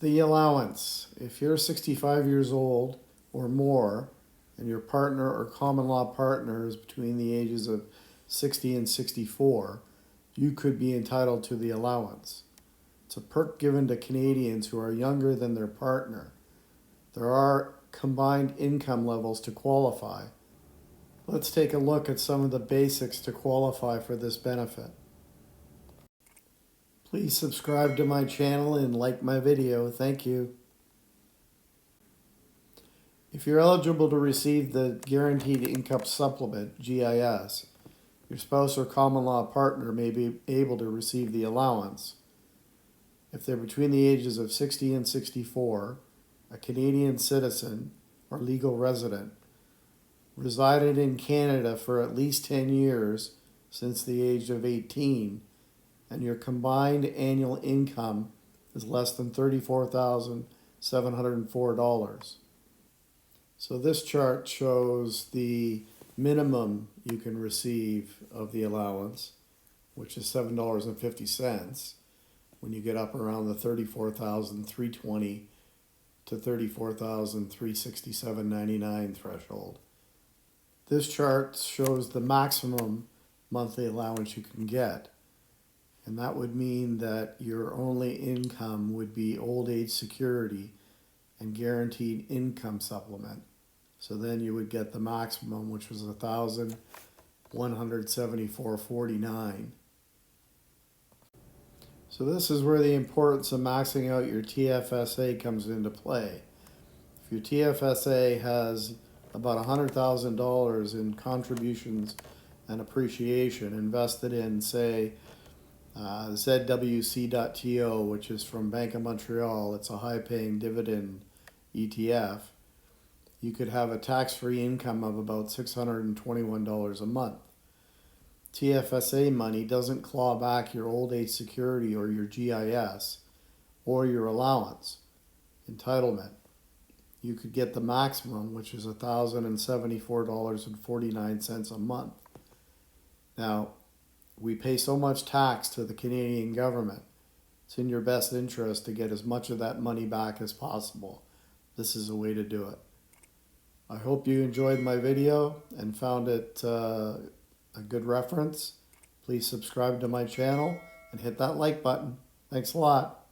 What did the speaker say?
The allowance. If you're 65 years old or more and your partner or common law partner is between the ages of 60 and 64, you could be entitled to the allowance. It's a perk given to Canadians who are younger than their partner. There are combined income levels to qualify. Let's take a look at some of the basics to qualify for this benefit. Please subscribe to my channel and like my video. Thank you. If you're eligible to receive the Guaranteed Income Supplement, GIS, your spouse or common law partner may be able to receive the allowance. If they're between the ages of 60 and 64, a Canadian citizen or legal resident, resided in Canada for at least 10 years since the age of 18, and your combined annual income is less than $34,704. So this chart shows the minimum you can receive of the allowance, which is $7.50 when you get up around the $34,320 to $34,367.99 threshold. This chart shows the maximum monthly allowance you can get. And that would mean that your only income would be old age security and guaranteed income supplement. So then you would get the maximum, which was $1,174.49. So this is where the importance of maxing out your TFSA comes into play. If your TFSA has about $100,000 in contributions and appreciation invested in, say, ZWC.TO, which is from Bank of Montreal. It's a high-paying dividend ETF. You could have a tax-free income of about $621 a month. TFSA money doesn't claw back your old age security or your GIS or your allowance entitlement. You could get the maximum, which is $1,074.49 a month. Now, we pay so much tax to the Canadian government. It's in your best interest to get as much of that money back as possible. This is a way to do it. I hope you enjoyed my video and found it a good reference. Please subscribe to my channel and hit that like button. Thanks a lot.